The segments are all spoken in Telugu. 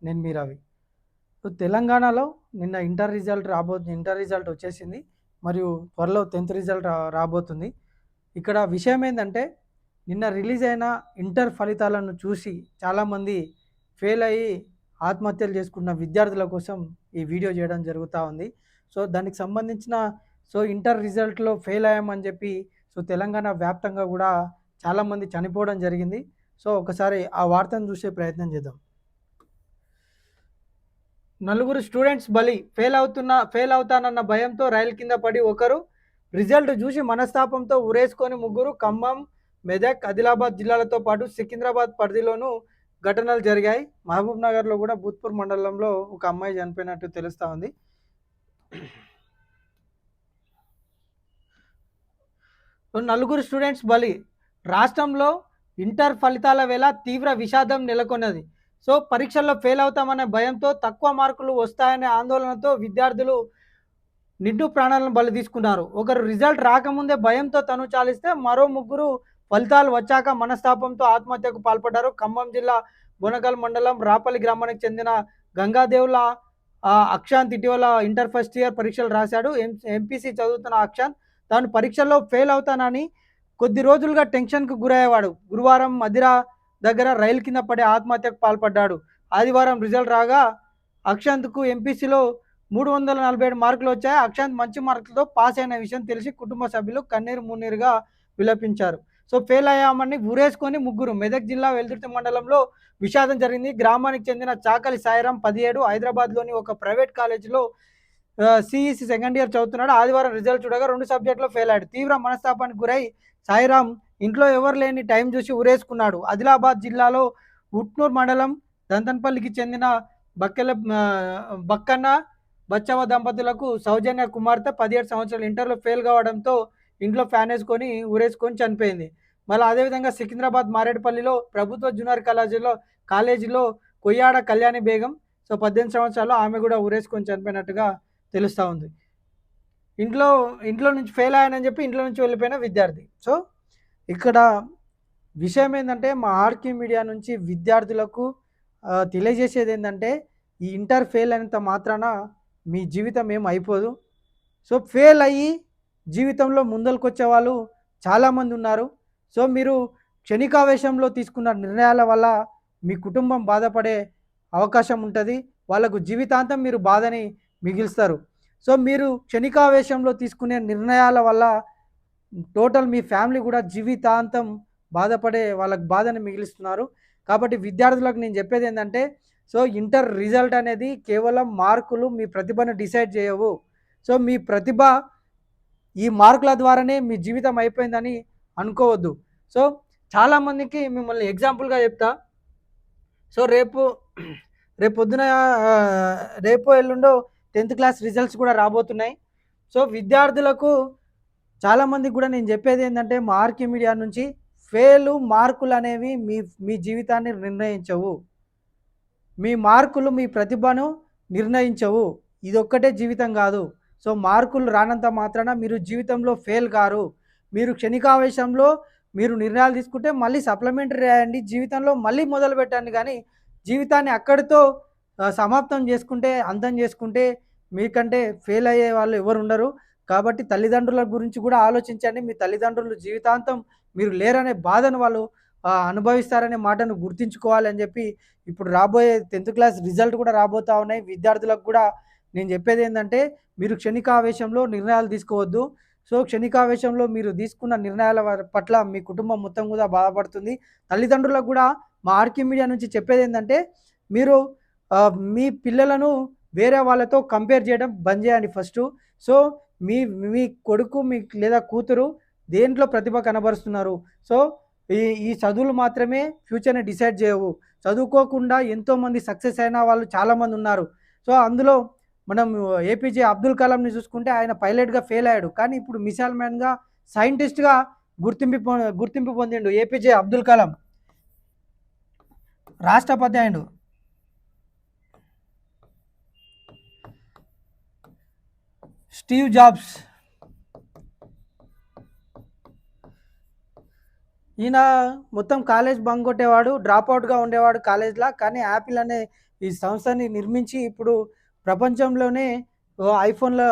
నేను మీ రవి. సో, తెలంగాణలో నిన్న ఇంటర్ రిజల్ట్ వచ్చేసింది. మరియు త్వరలో 10థ్ రిజల్ట్ రాబోతుంది. ఇక్కడ విషయం ఏందంటే, నిన్న రిలీజ్ అయిన ఇంటర్ ఫలితాలను చూసి చాలామంది ఫెయిల్ అయ్యి ఆత్మహత్యలు చేసుకున్న విద్యార్థుల కోసం ఈ వీడియో చేయడం జరుగుతా ఉంది. సో, దానికి సంబంధించిన ఇంటర్ రిజల్ట్‌లో ఫెయిల్ అయ్యామని చెప్పి తెలంగాణ వ్యాప్తంగా గూడా చాలామంది చనిపోవడం జరిగింది. సో, ఒకసారి ఆ వార్తను చూసే ప్రయత్నం చేద్దాం. నలుగురు స్టూడెంట్స్ బలి. ఫెయిల్ అవుతానన్న భయంతో రైలు కింద పడి ఒకరు. రిజల్ట్ చూసి మనస్తాపంతో ఉరేసుకొని ముగ్గురు. ఖమ్మం, మెదక్, ఆదిలాబాద్ జిల్లాలతో పాటు సికింద్రాబాద్ పరిధిలోనూ ఘటనలు జరిగాయి. మహబూబ్ నగర్‌లో కూడా భూత్పూర్ మండలంలో ఒక అమ్మాయి చనిపోయినట్టు తెలుస్తా ఉంది. నలుగురు స్టూడెంట్స్ బలి. రాష్ట్రంలో ఇంటర్ ఫలితాల వేళ తీవ్ర విషాదం నెలకొన్నది. పరీక్షల్లో ఫెయిల్ అవుతామనే భయంతో, తక్కువ మార్కులు వస్తాయనే ఆందోళనతో విద్యార్థులు నిండు ప్రాణాలను బలి తీసుకున్నారు. ఒకరు రిజల్ట్ రాకముందే భయంతో తను చాలిస్తే, మరో ముగ్గురు ఫలితాలు వచ్చాక మనస్తాపంతో ఆత్మహత్యకు పాల్పడ్డారు. ఖమ్మం జిల్లా బోనగల్ మండలం రాపల్లి గ్రామానికి చెందిన గంగాదేవుల అక్షాంత్ ఇటీవల ఇంటర్ ఫస్ట్ ఇయర్ పరీక్షలు రాశాడు. ఎంపీసీ చదువుతున్న అక్షాంత్ తాను పరీక్షల్లో ఫెయిల్ అవుతానని కొద్ది రోజులుగా టెన్షన్కు గురయ్యేవాడు. గురువారం మదిరా దగ్గర రైలు కింద పడి ఆత్మహత్యకు పాల్పడ్డాడు. ఆదివారం రిజల్ట్ రాగా అక్షాంత్కు ఎంపీసీలో 347 మార్కులు వచ్చాయి. అక్షాంత్ మంచి మార్కులతో పాస్ అయిన విషయం తెలిసి కుటుంబ సభ్యులు కన్నీరు మున్నీరుగా విలపించారు. ఫెయిల్ అయ్యామని ఊరేసుకొని ముగ్గురు. మెదక్ జిల్లా వెల్దుర్తి మండలంలో విషాదం జరిగింది. గ్రామానికి చెందిన చాకలి సాయిరాం 17 హైదరాబాద్లోని ఒక ప్రైవేట్ కాలేజీలో సిఈసి సెకండ్ ఇయర్ చదువుతున్నాడు. ఆదివారం రిజల్ట్ చూడగా 2 సబ్జెక్టులో ఫెయిల్ అయ్యాడు. తీవ్ర మనస్తాపానికి గురై సాయిరాం ఇంట్లో ఎవరు లేని టైం చూసి ఉరేసుకున్నాడు. ఆదిలాబాద్ జిల్లాలో ఉట్నూర్ మండలం దంతన్పల్లికి చెందిన బక్కన్న బచ్చవ దంపతులకు సౌజన్య కుమార్తె 17 సంవత్సరాలు ఇంటర్లో ఫెయిల్ కావడంతో ఇంట్లో ఫ్యాన్ వేసుకొని ఊరేసుకొని చనిపోయింది. మళ్ళీ అదేవిధంగా సికింద్రాబాద్ మారేడుపల్లిలో ప్రభుత్వ జూనియర్ కాలేజీలో కొయ్యాడ కళ్యాణి బేగం 18 సంవత్సరాలు ఆమె కూడా ఊరేసుకొని చనిపోయినట్టుగా తెలుస్తూ ఉంది. ఇంట్లో నుంచి ఫెయిల్ అయ్యానని చెప్పి ఇంట్లో నుంచి వెళ్ళిపోయిన విద్యార్థి. ఇక్కడ విషయం ఏంటంటే, మా ఆర్కే మీడియా నుంచి విద్యార్థులకు తెలియజేసేది ఏంటంటే, ఈ ఇంటర్ ఫెయిల్ అయినంత మాత్రాన మీ జీవితం ఏం అయిపోదు. ఫెయిల్ అయ్యి జీవితంలో ముందలకొచ్చే వాళ్ళు చాలామంది ఉన్నారు. మీరు క్షణికావేశంలో తీసుకున్న నిర్ణయాల వల్ల మీ కుటుంబం బాధపడే అవకాశం ఉంటుంది. వాళ్ళకు జీవితాంతం మీరు బాధని మిగిల్స్తారు. మీరు క్షణికావేశంలో తీసుకునే నిర్ణయాల వల్ల టోటల్ మీ ఫ్యామిలీ కూడా జీవితాంతం బాధపడే వాళ్ళకి బాధని మిగిలిస్తున్నారు. కాబట్టి విద్యార్థులకు నేను చెప్పేది ఏంటంటే, ఇంటర్ రిజల్ట్ అనేది కేవలం మార్కులు మీ ప్రతిభను డిసైడ్ చేయవు. మీ ప్రతిభ ఈ మార్కుల ద్వారానే మీ జీవితం అయిపోయిందని అనుకోవద్దు. చాలామందికి మిమ్మల్ని ఎగ్జాంపుల్గా చెప్తా. రేపు పొద్దున రేపో ఎల్లుండో 10థ్ క్లాస్ రిజల్ట్స్ కూడా రాబోతున్నాయి. విద్యార్థులకు చాలామందికి కూడా నేను చెప్పేది ఏంటంటే, మా ఆర్కే మీడియా నుంచి మార్కులు అనేవి మీ జీవితాన్ని నిర్ణయించవు. మీ మార్కులు మీ ప్రతిభను నిర్ణయించవు. ఇదొక్కటే జీవితం కాదు. మార్కులు రానంత మాత్రాన మీరు జీవితంలో ఫెయిల్ కారు. మీరు క్షణికావేశంలో మీరు నిర్ణయాలు తీసుకుంటే మళ్ళీ సప్లిమెంటరీ రాయండి, జీవితంలో మళ్ళీ మొదలు పెట్టండి. కానీ జీవితాన్ని అక్కడితో సమాప్తం చేసుకుంటే, అంతం చేసుకుంటే మీకంటే ఫెయిల్ అయ్యే వాళ్ళు ఎవరు ఉండరు. కాబట్టి తల్లిదండ్రుల గురించి కూడా ఆలోచించండి. మీ తల్లిదండ్రులు జీవితాంతం మీరు లేరనే బాధను వాళ్ళు అనుభవిస్తారనే మాటను గుర్తుంచుకోవాలని చెప్పి, ఇప్పుడు రాబోయే 10థ్ క్లాస్ రిజల్ట్ కూడా రాబోతూ ఉన్నాయి. విద్యార్థులకు కూడా నేను చెప్పేది ఏంటంటే, మీరు క్షణికావేశంలో నిర్ణయాలు తీసుకోవద్దు. క్షణికావేశంలో మీరు తీసుకున్న నిర్ణయాల పట్ల మీ కుటుంబం మొత్తం కూడా బాధపడుతుంది. తల్లిదండ్రులకు కూడా మా ఆర్కే మీడియా నుంచి చెప్పేది ఏంటంటే, మీరు మీ పిల్లలను వేరే వాళ్ళతో కంపేర్ చేయడం బంద్ చేయండి ఫస్టు. మీ మీ కొడుకు లేదా కూతురు దేంట్లో ప్రతిభ కనబరుస్తున్నారు. ఈ చదువులు మాత్రమే ఫ్యూచర్ని డిసైడ్ చేయవు. చదువుకోకుండా ఎంతోమంది సక్సెస్ అయిన వాళ్ళు చాలామంది ఉన్నారు. అందులో మనం ఏపీజే అబ్దుల్ కలాంని చూసుకుంటే ఆయన పైలట్గా ఫెయిల్ అయ్యాడు. కానీ ఇప్పుడు మిసైల్ మ్యాన్గా, సైంటిస్ట్గా గుర్తింపు పొందిండు ఏపీజే అబ్దుల్ కలాం. రాష్ట్రపతి అయ్యిండు. స్టీవ్ జాబ్స్ ఈయన మొత్తం కాలేజ్ బంక్ కొట్టేవాడు. డ్రాప్ ఔట్‌గా ఉండేవాడు కాలేజ్‌ల. కానీ యాపిల్ అనే ఈ సంస్థని నిర్మించి ఇప్పుడు ప్రపంచంలోనే ఐఫోన్‌లు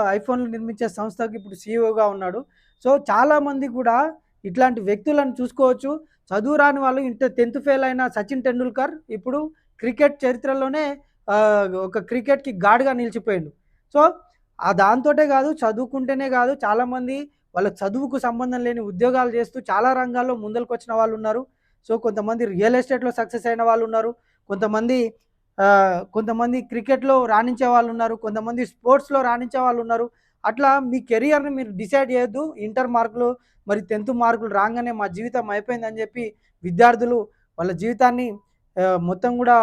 నిర్మించే సంస్థకి ఇప్పుడు సీఈఓగా ఉన్నాడు. సో, చాలామంది కూడా ఇట్లాంటి వ్యక్తులను చూసుకోవచ్చు. చదువు రాని వాళ్ళు 10థ్ ఫెయిల్ అయిన సచిన్ టెండూల్కర్ ఇప్పుడు క్రికెట్ చరిత్రలోనే ఒక క్రికెట్‌కి గాడ్‌గా నిలిచిపోయిండు. సో, దాంతోటే గాదు, చదువుకుంటేనే గాదు, చాలామంది వాళ్ళ చదువుకు సంబంధం లేని ఉద్యోగాలు చేస్తూ చాలా రంగాల్లో ముందలకొచ్చిన వాళ్ళున్నారు. సో, కొంతమంది రియల్ ఎస్టేట్‌లో సక్సెస్ అయిన వాళ్ళున్నారు. కొంతమంది కొంతమంది క్రికెట్‌లో రాణించే వాళ్ళున్నారు. కొంతమంది స్పోర్ట్స్‌లో రాణించే వాళ్ళున్నారు. అట్లా మీ కెరియర్‌ని మీరు డిసైడ్ చేయొద్దు. ఇంటర్ మార్కులు మరి 10థ్ మార్కులు రాంగానే మా జీవితం అయిపోయిందని చెప్పి విద్యార్థులు వాళ్ళ జీవితాన్ని మొత్తం గూడా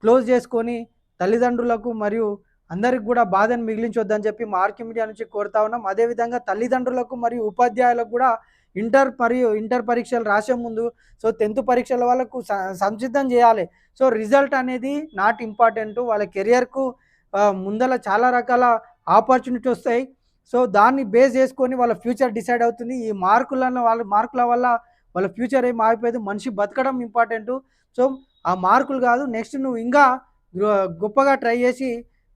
క్లోజ్ చేసుకొని తల్లిదండ్రులకు మరియు అందరికి గూడా బాధను మిగిలించొద్దని చెప్పి మా ఆర్‌కే మీడియా నుంచి కోరుతా ఉన్నాం. అదేవిధంగా తల్లిదండ్రులకు మరియు ఉపాధ్యాయులకు గూడా ఇంటర్ పరీక్షలు రాసే ముందు 10థ్ పరీక్షల వాళ్ళకు సంసిద్ధం జేయాలె. రిజల్ట్ అనేది నాట్ ఇంపార్టెంటు. వాళ్ళ కెరియర్‌కు ముందల చాలా రకాల ఆపర్చునిటీ ఒస్తాయి. దాన్ని బేస్ జేసుకొని వాళ్ళ ఫ్యూచర్ డిసైడ్ అవుతుంది. ఈ మార్కుల వల్ల వాళ్ళ ఫ్యూచర్ ఏం ఆగిపోయేది. మనిషి బతకడం ఇంపార్టెంటు. సో, ఆ మార్కులు గాదు, నెక్స్ట్ నువ్వు ఇంగా గొప్పగా ట్రై జేసి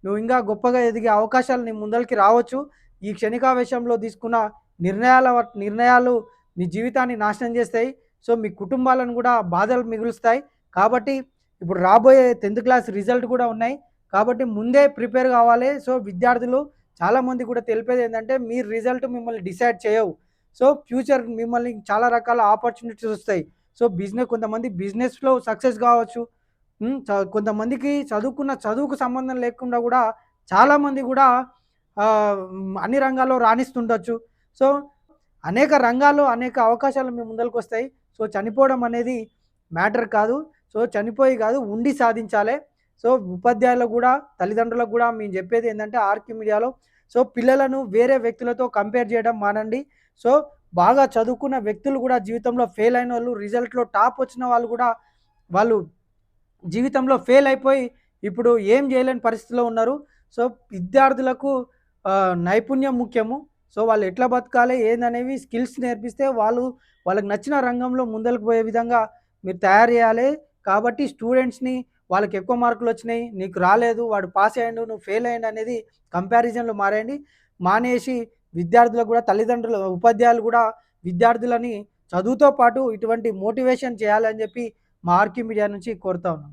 నువ్వు ఇంకా గొప్పగా ఎదిగే అవకాశాలు నీ ముందలకి రావచ్చు. ఈ క్షణికావేశంలో తీసుకున్న నిర్ణయాలు మీ జీవితాన్ని నాశనం చేస్తాయి. మీ కుటుంబాలను గూడా బాధలు మిగులుస్తాయి. కాబట్టి ఇప్పుడు రాబోయే 10థ్ క్లాస్ రిజల్ట్ గూడా ఉన్నాయి. కాబట్టి ముందే ప్రిపేర్ కావాలి. విద్యార్థులు చాలామంది కూడా తెలిపేదేంటంటే మీ రిజల్ట్ మిమ్మల్ని డిసైడ్ చేయవు. ఫ్యూచర్ మిమ్మల్ని చాలా రకాల ఆపర్చునిటీస్ వస్తాయి. కొంతమంది బిజినెస్‌లో సక్సెస్ కావచ్చు. కొంతమందికి చదువుకు సంబంధం లేకుండా గూడా చాలామంది గూడా అన్ని రంగాల్లో రాణిస్తుండొచ్చు. సో, అనేక రంగాల్లో అనేక అవకాశాలు మీ ముందలకొస్తాయి. చనిపోవడం అనేది మ్యాటర్ కాదు. చనిపోయి గాదు, ఉండి సాధించాలే. ఉపాధ్యాయులకు గూడా, తల్లిదండ్రులకు గూడా మేము జెప్పేదేందంటే ఆర్‌కే మీడియాలో పిల్లలను వేరే వ్యక్తులతో కంపేర్ జేయడం మానండి. సో, బాగా చదువుకున్న వ్యక్తులు గూడా జీవితంలో ఫెయిల్ అయినోళ్ళు, రిజల్ట్‌లో టాప్ వచ్చిన వాళ్ళు గూడా వాళ్ళు జీవితంలో ఫెయిల్ అయిపోయి ఇప్పుడు ఏం చేయలేని పరిస్థితిలో ఉన్నారు. సో, విద్యార్థులకు నైపుణ్యం ముఖ్యము. వాళ్ళు ఎట్లా బతకాలి ఏందనేవి స్కిల్స్ నేర్పిస్తే వాళ్ళకి నచ్చిన రంగంలో ముందలకు పోయే విధంగా మీరు తయారు చేయాలి. కాబట్టి స్టూడెంట్స్‌ని వాళ్ళకి ఎక్కువ మార్కులొచ్చినాయి, నీకు రాలేదు, వాడు పాస్ అయ్యిండు, నువ్వు ఫెయిల్ అయ్యిండు అనేది కంపారిజన్‌లు మానేసి విద్యార్థులకు గూడా ఉపాధ్యాయులు గూడా విద్యార్థులని చదువుతో పాటు ఇటువంటి మోటివేషన్ చేయాలని చెప్పి మా ఆర్‌కే మీడియా నుంచి కోరుతా ఉన్నాం.